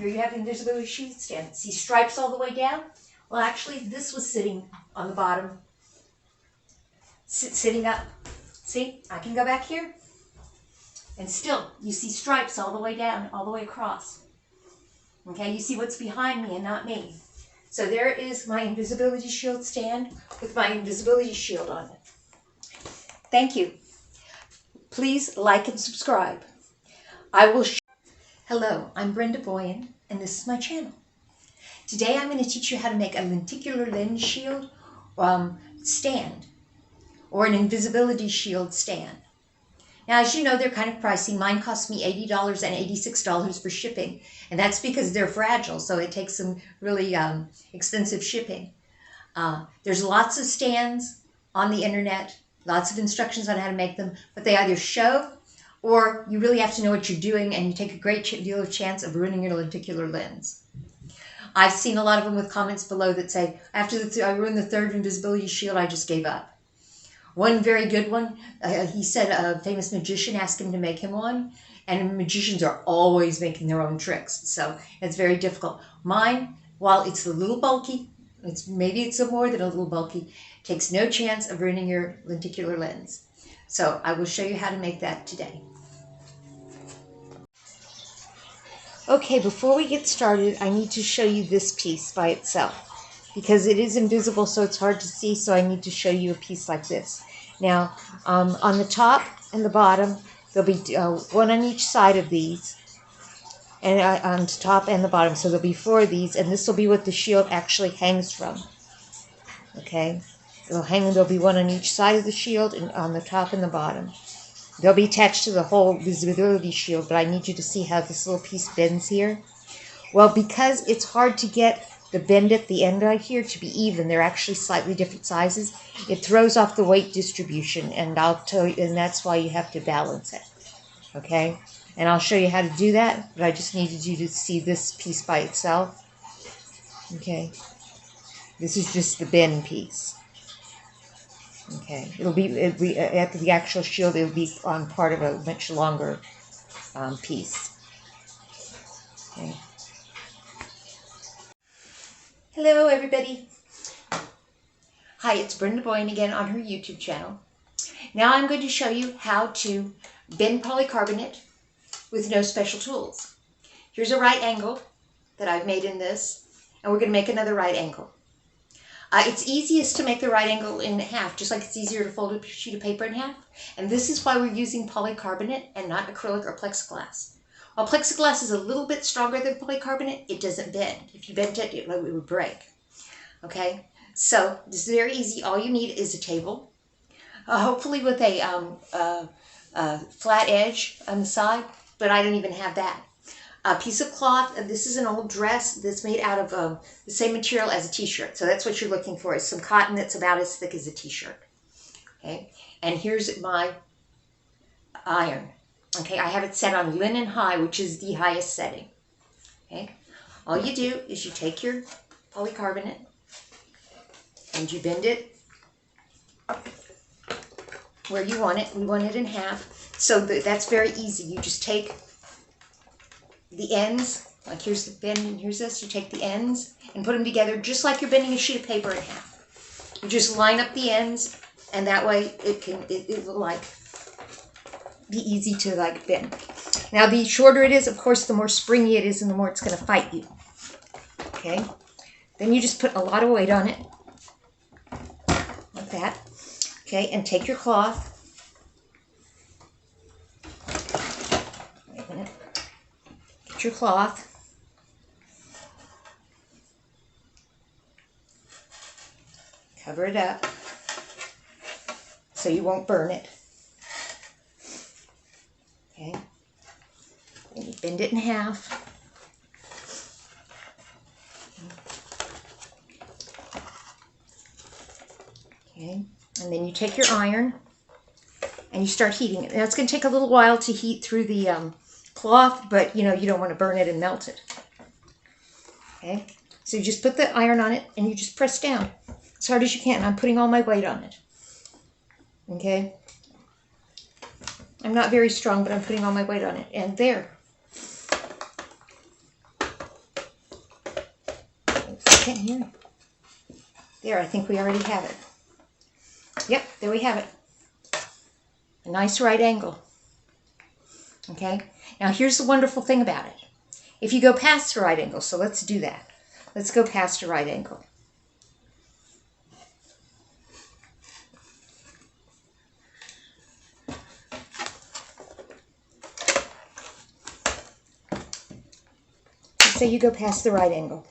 Here you have the invisibility shield stand. See stripes all the way down? Well, actually, this was sitting on the bottom, sitting up. See, I can go back here, and still, you see stripes all the way down, all the way across. Okay, you see what's behind me and not me. So there is my invisibility shield stand with my invisibility shield on it. Thank you. Please like and subscribe. Hello, I'm Brenda Boyan, and this is my channel. Today I'm going to teach you how to make a lenticular lens shield stand, or an invisibility shield stand. Now, as you know, they're kind of pricey. Mine cost me $80 and $86 for shipping, and that's because they're fragile, so it takes some really expensive shipping. There's lots of stands on the internet, lots of instructions on how to make them, but they either show or you really have to know what you're doing, and you take a great deal of chance of ruining your lenticular lens. I've seen a lot of them with comments below that say, after I ruined the third invisibility shield, I just gave up. One very good one, he said a famous magician asked him to make him one, and magicians are always making their own tricks, so it's very difficult. Mine, while it's a little bulky, maybe it's more than a little bulky, takes no chance of ruining your lenticular lens. So I will show you how to make that today. Okay, before we get started, I need to show you this piece by itself, because it is invisible, so it's hard to see, so I need to show you a piece like this. Now, on the top and the bottom, there'll be one on each side of these, and on the top and the bottom, so there'll be 4 of these, and this will be what the shield actually hangs from. Okay, there'll be one on each side of the shield, and on the top and the bottom. They'll be attached to the whole visibility shield, but I need you to see how this little piece bends here. Well, because it's hard to get the bend at the end right here to be even, they're actually slightly different sizes. It throws off the weight distribution, and I'll tell you, and that's why you have to balance it. Okay, and I'll show you how to do that, but I just needed you to see this piece by itself. Okay, this is just the bend piece. Okay, it'll be at the actual shield. It'll be on part of a much longer piece. Okay. Hello, everybody. Hi, it's Brenda Boyan again on her YouTube channel. Now I'm going to show you how to bend polycarbonate with no special tools. Here's a right angle that I've made in this, and we're going to make another right angle. It's easiest to make the right angle in half, just like it's easier to fold a sheet of paper in half. And this is why we're using polycarbonate and not acrylic or plexiglass. While plexiglass is a little bit stronger than polycarbonate, it doesn't bend. If you bent it, it would break. Okay, so this is very easy. All you need is a table, hopefully with a flat edge on the side, but I don't even have that. A piece of cloth. This is an old dress that's made out of the same material as a t-shirt. So that's what you're looking for, is some cotton that's about as thick as a t-shirt. Okay, and here's my iron. Okay, I have it set on linen high, which is the highest setting. Okay, all you do is you take your polycarbonate and you bend it where you want it. We want it in half, so that's very easy. You just take the ends, like here's the bend and here's this. You take the ends and put them together just like you're bending a sheet of paper in half. You just line up the ends, and that way it will like be easy to like bend. Now, the shorter it is, of course, the more springy it is and the more it's going to fight you. Okay, then you just put a lot of weight on it like that. Okay, and take your cloth. Wait a minute. Get your cloth. Cover it up so you won't burn it. Okay, and you bend it in half. Okay, and then you take your iron and you start heating it. Now, it's going to take a little while to heat through the cloth, but you know, you don't want to burn it and melt it. Okay, so you just put the iron on it and you just press down as hard as you can. I'm putting all my weight on it. Okay, I'm not very strong, but I'm putting all my weight on it. And there. Oops, I can't hear it. There, I think we already have it. Yep, there we have it. A nice right angle. Okay, now here's the wonderful thing about it. If you go past the right angle, so let's do that. Let's go past a right angle. Let's say you go past the right angle.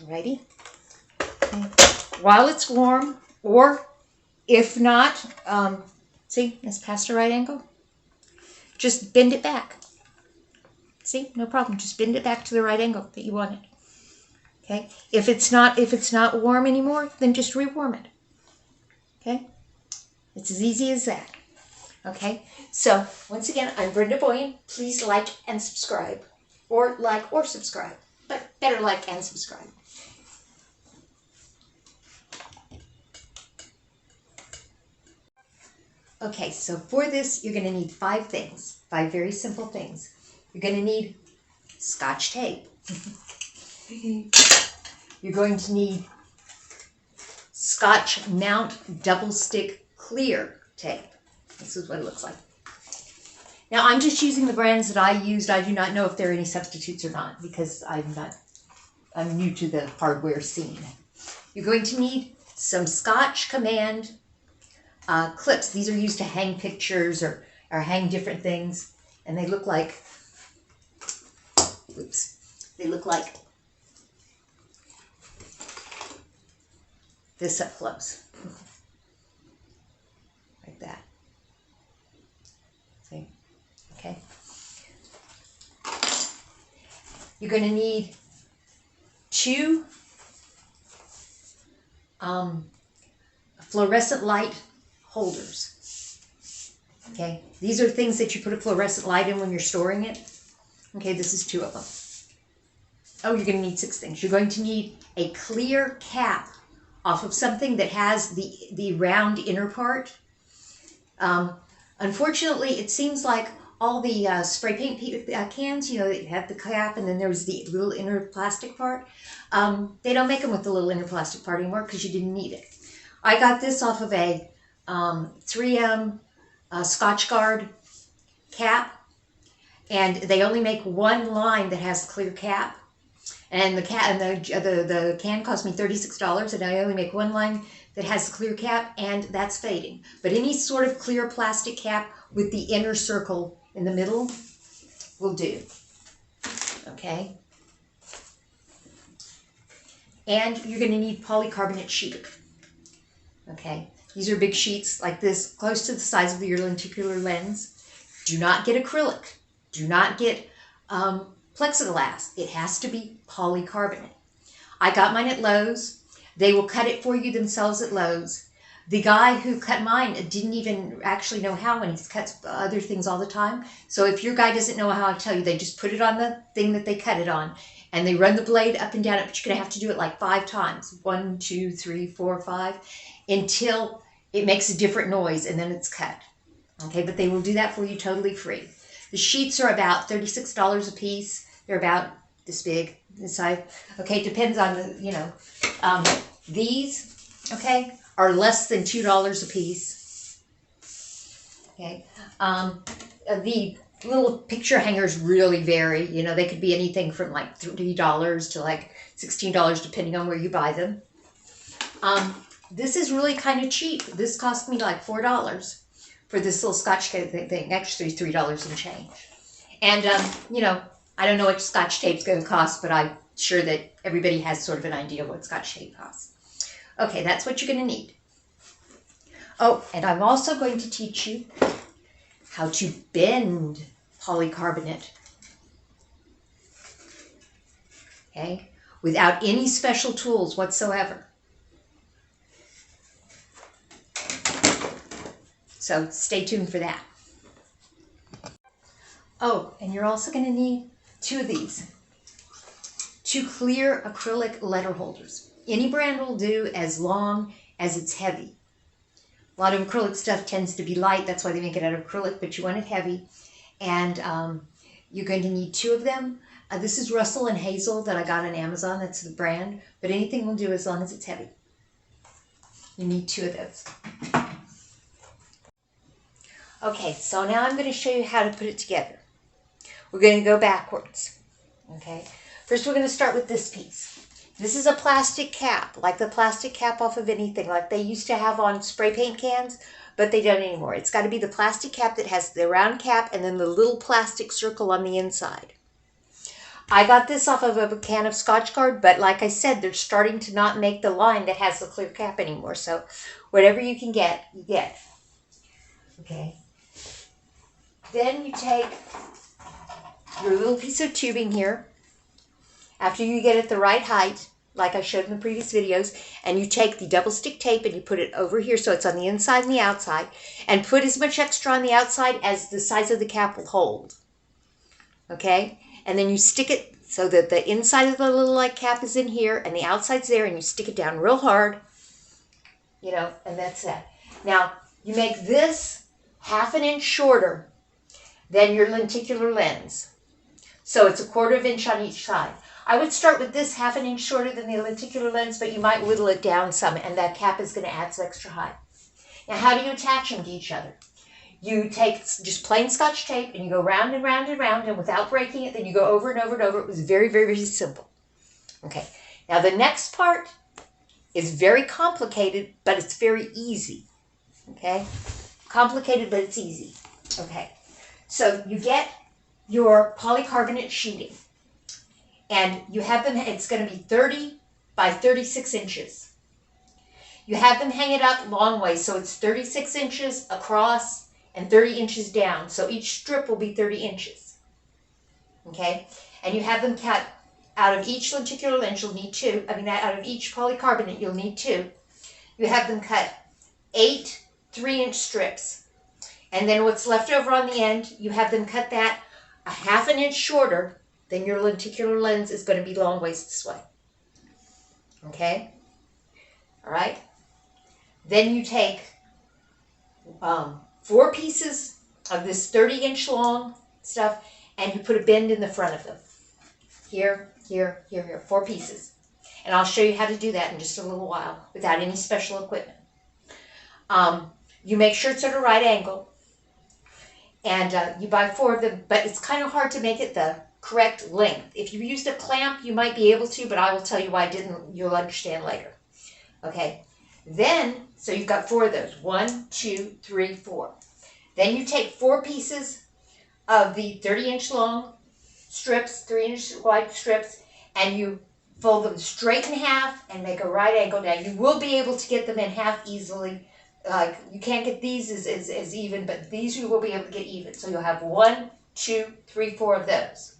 Alrighty. Okay. While it's warm, or if not, see, it's past a right angle. Just bend it back. See, no problem. Just bend it back to the right angle that you want it. Okay. If it's not warm anymore, then just rewarm it. Okay. It's as easy as that. Okay. So once again, I'm Brenda Boyan. Please like and subscribe, or like or subscribe, but better like and subscribe. Okay, so for this, you're going to need 5 things, 5 very simple things. You're going to need Scotch tape. You're going to need Scotch Mount Double Stick Clear tape. This is what it looks like. Now, I'm just using the brands that I used. I do not know if there are any substitutes or not, because I'm new to the hardware scene. You're going to need some Scotch Command clips. These are used to hang pictures or hang different things, and they look like, they look like this up close, like that. See? Okay. You're going to need 2 fluorescent light holders. Okay, these are things that you put a fluorescent light in when you're storing it. Okay, this is 2 of them. Oh, you're going to need 6 things. You're going to need a clear cap off of something that has the round inner part. Unfortunately, it seems like all the spray paint cans, you know, they have the cap and then there's the little inner plastic part. They don't make them with the little inner plastic part anymore because you didn't need it. I got this off of a 3M Scotch Guard cap, and they only make 1 line that has clear cap, and the can cost me $36, and I only make 1 line that has the clear cap, and that's fading. But any sort of clear plastic cap with the inner circle in the middle will do. Okay, and you're going to need polycarbonate sheet. Okay, these are big sheets like this, close to the size of your lenticular lens. Do not get acrylic. Do not get plexiglass. It has to be polycarbonate. I got mine at Lowe's. They will cut it for you themselves at Lowe's. The guy who cut mine didn't even actually know how, and he cuts other things all the time. So if your guy doesn't know how, I tell you, they just put it on the thing that they cut it on, and they run the blade up and down it, but you're going to have to do it like 5 times. 1, 2, 3, 4, 5. Until it makes a different noise, and then it's cut. Okay, but they will do that for you totally free. The sheets are about $36 a piece. They're about this big, this size. Okay, it depends on the, you know. These, okay, are less than $2 a piece. Okay, the little picture hangers really vary. You know, they could be anything from like $3 to like $16, depending on where you buy them. This is really kind of cheap. This cost me like $4 for this little Scotch tape thing. Actually, $3 and change. And, you know, I don't know what Scotch tape's going to cost, but I'm sure that everybody has sort of an idea of what Scotch tape costs. Okay, that's what you're going to need. Oh, and I'm also going to teach you how to bend polycarbonate. Okay, without any special tools whatsoever. So stay tuned for that. Oh, and you're also going to need 2 of these. 2 clear acrylic letter holders. Any brand will do as long as it's heavy. A lot of acrylic stuff tends to be light. That's why they make it out of acrylic, but you want it heavy. And you're going to need 2 of them. This is Russell and Hazel that I got on Amazon. That's the brand. But anything will do as long as it's heavy. You need 2 of those. Okay, so now I'm going to show you how to put it together. We're going to go backwards. Okay, first we're going to start with this piece. This is a plastic cap, like the plastic cap off of anything, like they used to have on spray paint cans, but they don't anymore. It's got to be the plastic cap that has the round cap and then the little plastic circle on the inside. I got this off of a can of Scotchgard, but like I said, they're starting to not make the line that has the clear cap anymore. So whatever you can get, you get. Okay. Then you take your little piece of tubing here, after you get it the right height, like I showed in the previous videos, and you take the double stick tape and you put it over here so it's on the inside and the outside, and put as much extra on the outside as the size of the cap will hold. Okay? And then you stick it so that the inside of the little like cap is in here and the outside's there, and you stick it down real hard, you know, and that's that. Now, you make this 1/2 inch shorter than your lenticular lens. So it's 1/4 inch on each side. I would start with this 1/2 inch shorter than the lenticular lens, but you might whittle it down some, and that cap is going to add some extra height. Now, how do you attach them to each other? You take just plain Scotch tape, and you go round and round and round, and without breaking it, then you go over and over and over. It was very, very, very simple. Okay. Now, the next part is very complicated, but it's very easy. Okay? Complicated, but it's easy. Okay. So you get your polycarbonate sheeting, and you have them, it's going to be 30 by 36 inches. You have them hang it up long ways, so it's 36 inches across and 30 inches down. So each strip will be 30 inches. Okay? And you have them cut out of each lenticular lens, you'll need 2. I mean, out of each polycarbonate, you'll need 2. You have them cut 8 3-inch strips. And then what's left over on the end, you have them cut that 1/2 inch shorter than your lenticular lens is going to be long ways this way. Okay? All right? Then you take 4 pieces of this 30-inch long stuff, and you put a bend in the front of them. Here, here, here, here. 4 pieces. And I'll show you how to do that in just a little while without any special equipment. You make sure it's at a right angle. And you buy 4 of them, but it's kind of hard to make it the correct length. If you used a clamp, you might be able to, but I will tell you why I didn't. You'll understand later. Okay. Then, so you've got 4 of those. 1, 2, 3, 4. Then you take 4 pieces of the 30-inch long strips, 3-inch wide strips, and you fold them straight in half and make a right angle. Now, you will be able to get them in half easily. You can't get these as even, but these you will be able to get even. So you'll have 1, 2, 3, 4 of those.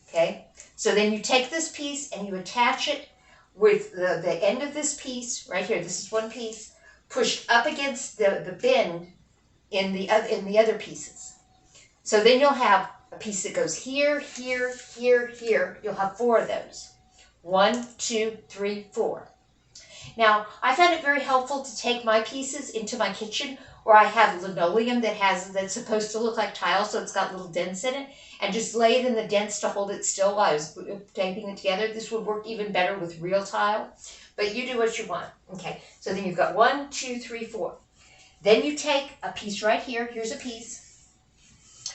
Okay? So then you take this piece and you attach it with the end of this piece right here. This is one piece pushed up against the bend in the other pieces. So then you'll have a piece that goes here, here, here, here. You'll have 4 of those. 1, 2, 3, 4. Now, I found it very helpful to take my pieces into my kitchen where I have linoleum that's supposed to look like tile, so it's got little dents in it, and just lay it in the dents to hold it still while I was taping it together. This would work even better with real tile, but you do what you want. Okay, so then you've got 1, 2, 3, 4. Then you take a piece right here. Here's a piece.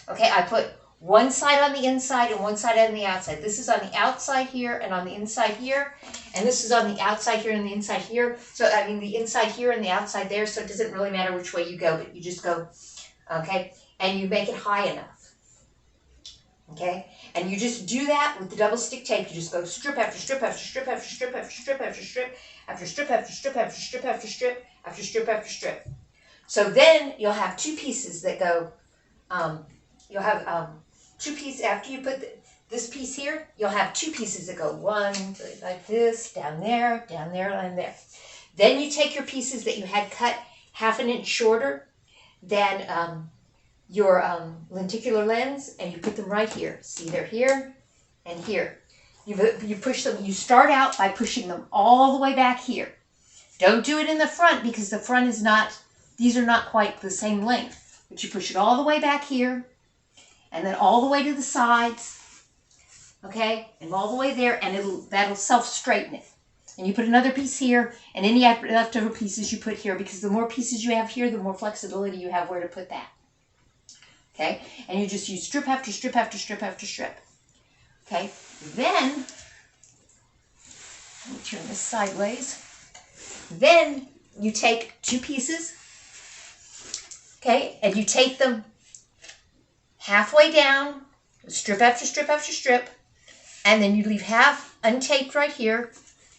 Okay, I put one side on the inside and one side on the outside. This is on the outside here and on the inside here. And this is on the outside here and the inside here. So, I mean, the inside here and the outside there. So it doesn't really matter which way you go, but you just go, okay? And you make it high enough. Okay? And you just do that with the double stick tape. You just go strip after strip after strip after strip after strip after strip after strip after strip after strip after strip after strip after strip. So then you'll have 2 pieces that go, you'll have 2 pieces, after you put this piece here, you'll have 2 pieces that go 1, like this, down there, and there. Then you take your pieces that you had cut 1/2 inch shorter than your lenticular lens, and you put them right here. See, they're here and here. You push them, you start out by pushing them all the way back here. Don't do it in the front because the front is not, these are not quite the same length. But you push it all the way back here, and then all the way to the sides, okay, and all the way there, and that'll self-straighten it. And you put another piece here, and any leftover pieces you put here, because the more pieces you have here, the more flexibility you have where to put that. Okay, and you just use strip after strip after strip after strip. Okay, then, let me turn this sideways. Then you take two pieces, okay, and you take them halfway down, strip after strip after strip, and then you leave half untaped right here,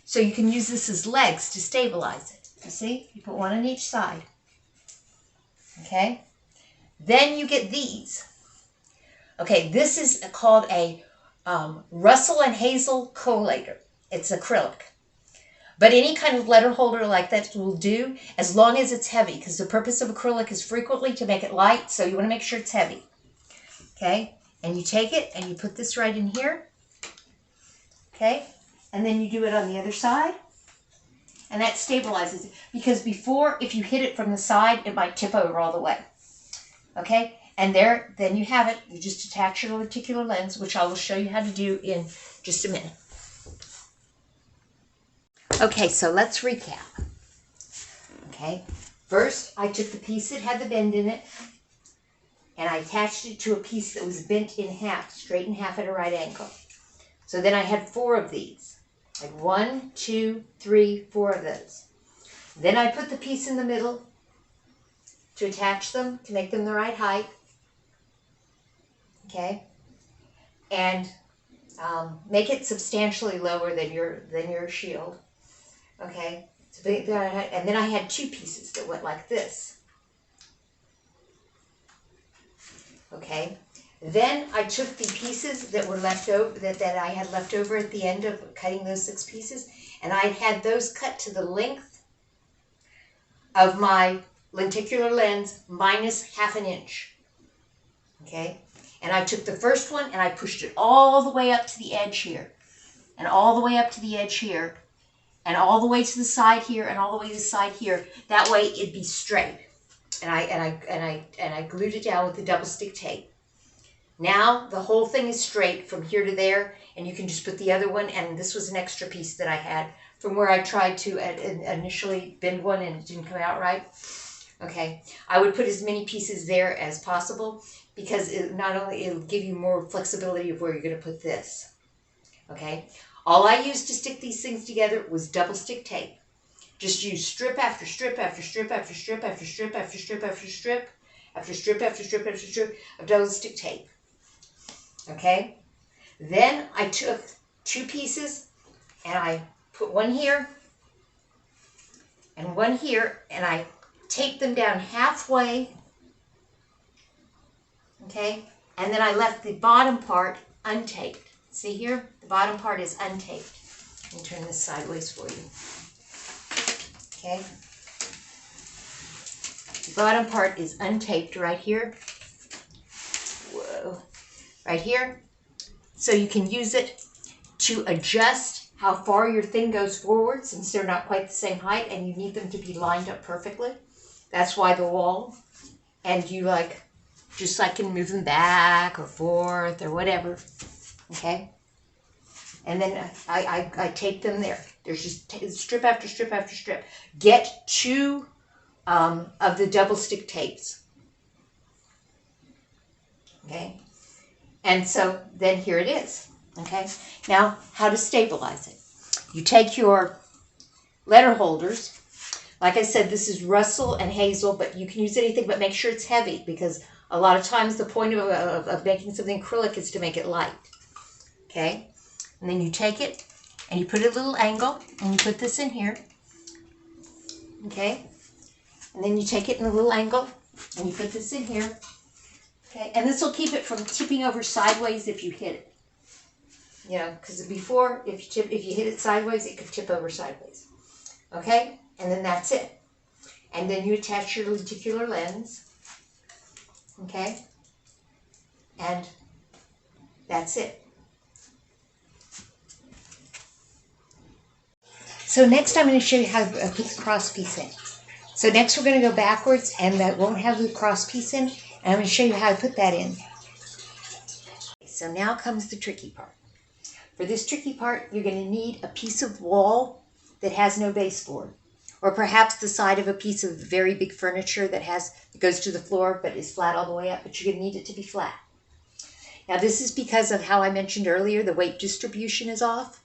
so you can use this as legs to stabilize it. You see? You put one on each side. Okay? Then you get these. Okay, this is called a Russell and Hazel collator. It's acrylic. But any kind of letter holder like that will do, as long as it's heavy, because the purpose of acrylic is frequently to make it light, so you want to make sure it's heavy. Okay? And you take it and you put this right in here. Okay? And then you do it on the other side. And that stabilizes it. Because before, if you hit it from the side, it might tip over all the way. Okay? And then you have it. You just attach your lenticular lens, which I will show you how to do in just a minute. Okay, so let's recap. Okay, first I took the piece that had the bend in it, and I attached it to a piece that was bent in half, straight in half at a right angle. So then I had 4 of these, like 1, 2, 3, 4 of those. Then I put the piece in the middle to attach them, to make them the right height. Okay, and make it substantially lower than your shield. Okay, so and then I had 2 pieces that went like this. Okay, then I took the pieces that were left over, that I had left over at the end of cutting those 6 pieces, and I had those cut to the length of my lenticular lens minus ½ an inch. Okay, and I took the first one and I pushed it all the way up to the edge here, and all the way up to the edge here, and all the way to the side here, and all the way to the side here. That way it'd be straight. And I glued it down with the double stick tape. Now the whole thing is straight from here to there, and you can just put the other one, and this was an extra piece that I had from where I tried to initially bend one and it didn't come out right. Okay, I would put as many pieces there as possible, because it'll give you more flexibility of where you're going to put this. Okay, all I used to stick these things together was double stick tape. Just use strip after strip after strip after strip after strip after strip after strip after strip after strip after strip of double stick tape. Okay, then I took 2 pieces and I put one here and one here, and I taped them down halfway. Okay, and then I left the bottom part untaped. See here? The bottom part is untaped. Let me turn this sideways for you. Okay. The bottom part is untaped right here. Whoa. Right here. So you can use it to adjust how far your thing goes forward, since they're not quite the same height and you need them to be lined up perfectly. That's why the wall. And you just can move them back or forth or whatever. Okay, and then I tape them there. There's just strip after strip after strip. Get 2 of the double stick tapes. Okay, and so then here it is. Okay, now how to stabilize it. You take your letter holders. Like I said, this is Russell and Hazel, but you can use anything, but make sure it's heavy, because a lot of times the point of making something acrylic is to make it light. Okay, and then you take it and you put a little angle and you put this in here. Okay, and then you take it in a little angle and you put this in here. Okay, and this will keep it from tipping over sideways if you hit it. You know, because before, if you hit it sideways, it could tip over sideways. Okay, and then that's it. And then you attach your lenticular lens. Okay, and that's it. So next I'm going to show you how to put the cross piece in. So next we're going to go backwards, and that won't have the cross piece in, and I'm going to show you how to put that in. So now comes the tricky part. For this tricky part, you're going to need a piece of wall that has no baseboard, or perhaps the side of a piece of very big furniture that goes to the floor but is flat all the way up, but you're going to need it to be flat. Now this is because of how I mentioned earlier, the weight distribution is off.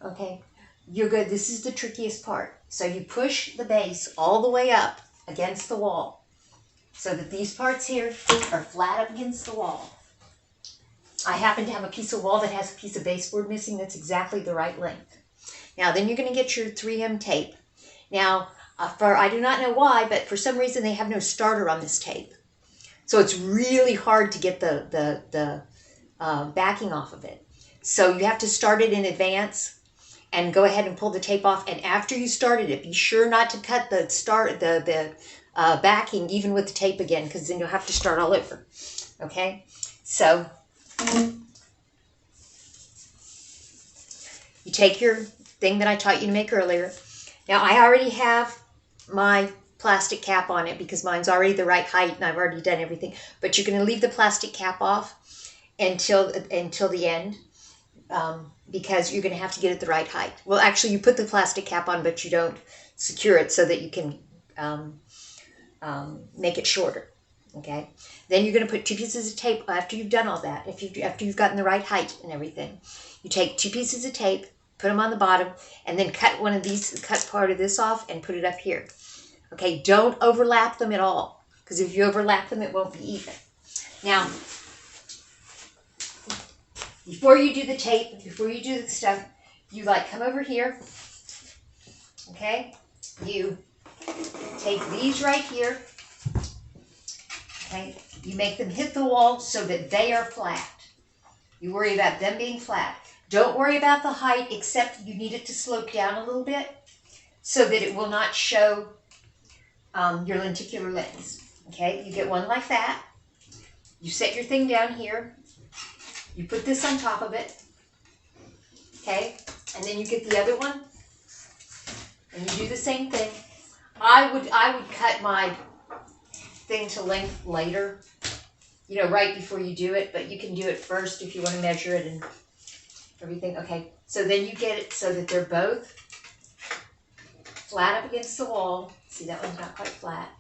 Okay, you're good. This is the trickiest part. So you push the base all the way up against the wall so that these parts here are flat up against the wall. I happen to have a piece of wall that has a piece of baseboard missing that's exactly the right length. Now then you're going to get your 3M tape. Now, I do not know why, but for some reason they have no starter on this tape. So it's really hard to get the backing off of it. So you have to start it in advance and go ahead and pull the tape off. And after you started it, be sure not to cut the backing even with the tape again, because then you'll have to start all over. Okay, so you take your thing that I taught you to make earlier. Now I already have my plastic cap on it because mine's already the right height and I've already done everything. But you're going to leave the plastic cap off until the end because you're going to have to get it the right height. Well, actually, you put the plastic cap on, but you don't secure it so that you can make it shorter. Okay. Then you're going to put 2 pieces of tape after you've done all that. After you've gotten the right height and everything, you take 2 pieces of tape, put them on the bottom, and then cut part of this off and put it up here. Okay, don't overlap them at all, because if you overlap them, it won't be even. Now, before you do the tape, before you do the stuff, you come over here, okay? You take these right here, okay? You make them hit the wall so that they are flat. You worry about them being flat. Don't worry about the height, except you need it to slope down a little bit so that it will not show your lenticular lens. Okay, you get one like that. You set your thing down here. You put this on top of it. Okay, and then you get the other one, and you do the same thing. I would cut my thing to length later, right before you do it, but you can do it first if you want to measure it and everything. Okay, so then you get it so that they're both flat up against the wall. See, that one's not quite flat.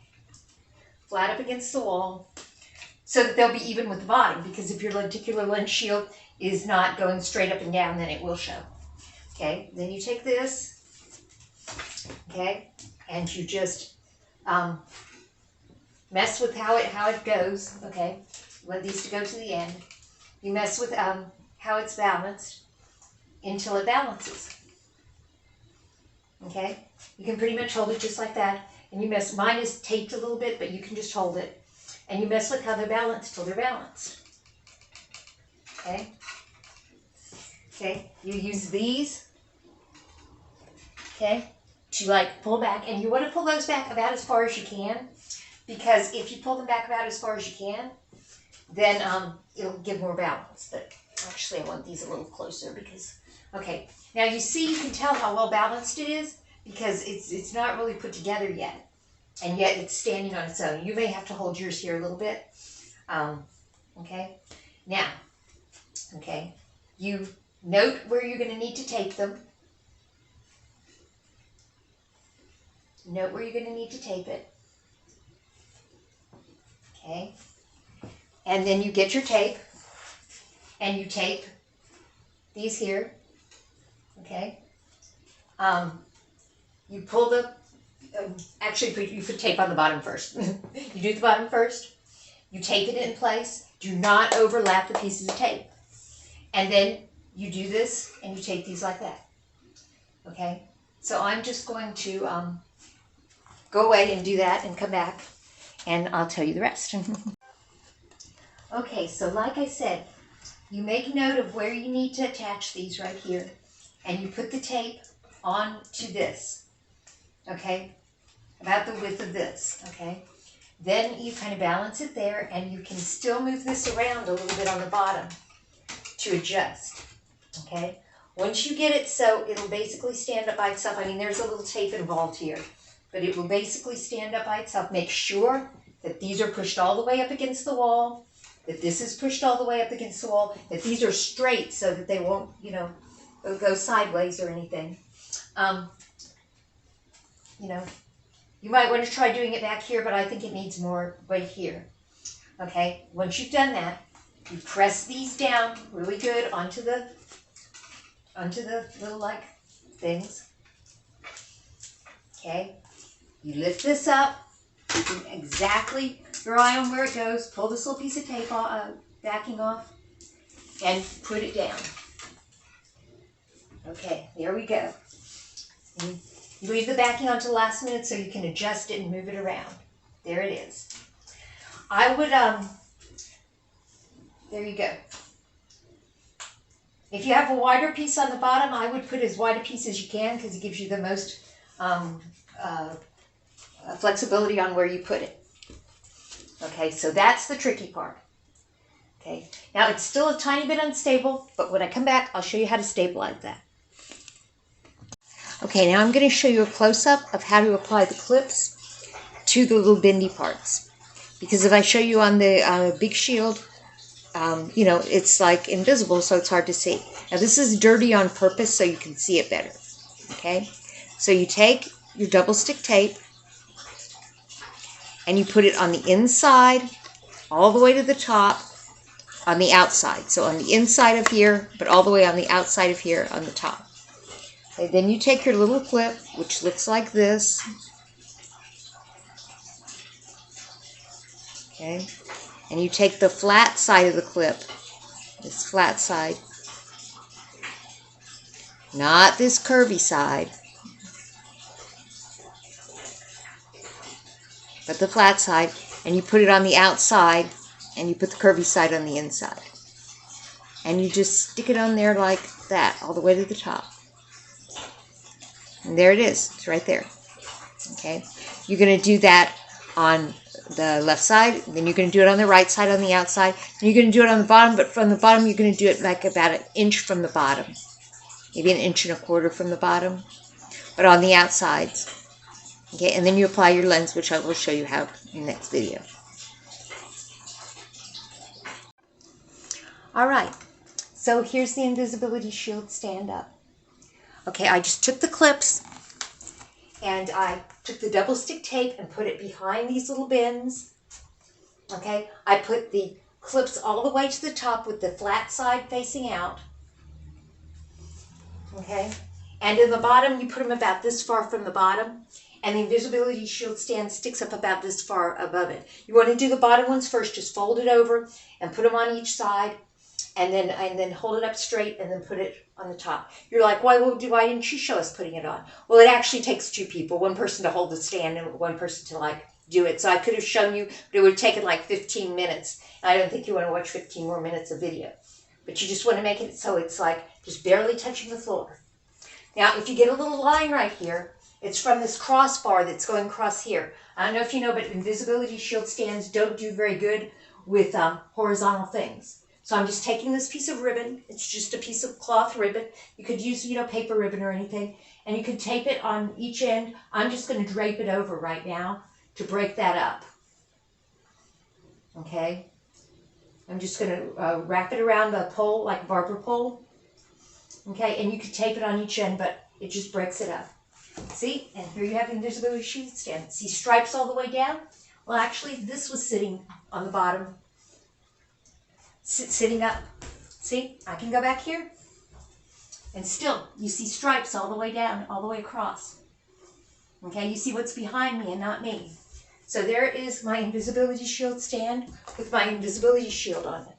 Flat up against the wall so that they'll be even with the bottom, because if your lenticular lens shield is not going straight up and down, then it will show. Okay, then you take this, okay, and you just mess with how it goes, okay. You want these to go to the end. You mess with how it's balanced until it balances. Okay, you can pretty much hold it just like that, and you mess. Mine is taped a little bit, but you can just hold it, and you mess with how they're balanced till they're balanced. Okay. Okay, you use these. Okay, to pull back, and you want to pull those back about as far as you can, because if you pull them back about as far as you can, then it'll give more balance. But actually, I want these a little closer because. Okay, now you can tell how well balanced it is because it's not really put together yet, and yet it's standing on its own. You may have to hold yours here a little bit. Okay, now, okay, you note where you're going to need to tape them. Note where you're going to need to tape it. Okay, and then you get your tape, and you tape these here. Okay, you pull the, actually you put tape on the bottom first. You do the bottom first, you tape it in place, do not overlap the pieces of tape. And then you do this and you tape these like that. Okay, so I'm just going to go away and do that and come back and I'll tell you the rest. Okay, so like I said, you make note of where you need to attach these right here. And you put the tape on to this, okay, about the width of this, okay. Then you kind of balance it there, and you can still move this around a little bit on the bottom to adjust, okay. Once you get it so it'll basically stand up by itself, I mean there's a little tape involved here, but it will basically stand up by itself. Make sure that these are pushed all the way up against the wall, that this is pushed all the way up against the wall, that these are straight so that they won't, go sideways or anything. You might want to try doing it back here, but I think it needs more right here. Okay, once you've done that, you press these down really good onto the little like things. Okay, you lift this up, keeping exactly your eye on where it goes. Pull this little piece of tape off, backing off, and put it down. Okay, there we go. And you leave the backing on to the last minute so you can adjust it and move it around. There it is. I would, there you go. If you have a wider piece on the bottom, I would put as wide a piece as you can because it gives you the most flexibility on where you put it. Okay, so that's the tricky part. Okay, now it's still a tiny bit unstable, but when I come back, I'll show you how to stabilize that. Okay, now I'm going to show you a close-up of how to apply the clips to the little bendy parts. Because if I show you on the big shield, it's like invisible, so it's hard to see. Now this is dirty on purpose so you can see it better. Okay, so you take your double stick tape and you put it on the inside all the way to the top on the outside. So on the inside of here, but all the way on the outside of here on the top. Okay, then you take your little clip, which looks like this. Okay, and you take the flat side of the clip, this flat side, not this curvy side, but the flat side, and you put it on the outside, and you put the curvy side on the inside. And you just stick it on there like that, all the way to the top. And there it is. It's right there. Okay? You're going to do that on the left side, then you're going to do it on the right side on the outside, and you're going to do it on the bottom, but from the bottom you're going to do it like about 1 inch from the bottom. Maybe 1.25 inches from the bottom, but on the outsides. Okay, and then you apply your lens, which I will show you how in the next video. Alright, so here's the invisibility shield stand up. Okay, I just took the clips and I took the double stick tape and put it behind these little bins. Okay, I put the clips all the way to the top with the flat side facing out. Okay, and in the bottom you put them about this far from the bottom, and the invisibility shield stand sticks up about this far above it. You want to do the bottom ones first, just fold it over and put them on each side, and then hold it up straight and then put it on the top. You're like, why didn't you show us putting it on? Well, it actually takes 2 people, 1 person to hold the stand and 1 person to do it. So I could have shown you, but it would have taken like 15 minutes. And I don't think you want to watch 15 more minutes of video. But you just want to make it so it's like just barely touching the floor. Now, if you get a little line right here, it's from this crossbar that's going across here. I don't know if you know, but invisibility shield stands don't do very good with horizontal things. So I'm just taking this piece of ribbon. It's just a piece of cloth ribbon. You could use, paper ribbon or anything. And you could tape it on each end. I'm just going to drape it over right now to break that up. Okay? I'm just going to wrap it around the pole, like a barber pole. Okay? And you could tape it on each end, but it just breaks it up. See? And here you have the invisibility shield stand. See stripes all the way down? Well, actually, this was sitting on the bottom. Sitting up. See, I can go back here and still you see stripes all the way down, all the way across. Okay, you see what's behind me and not me. So there is my invisibility shield stand with my invisibility shield on it.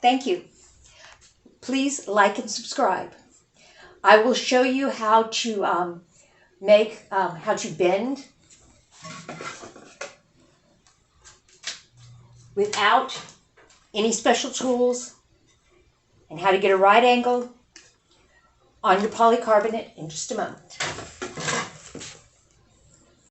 Thank you. Please like and subscribe. I will show you how to how to bend without any special tools, and how to get a right angle on your polycarbonate in just a moment.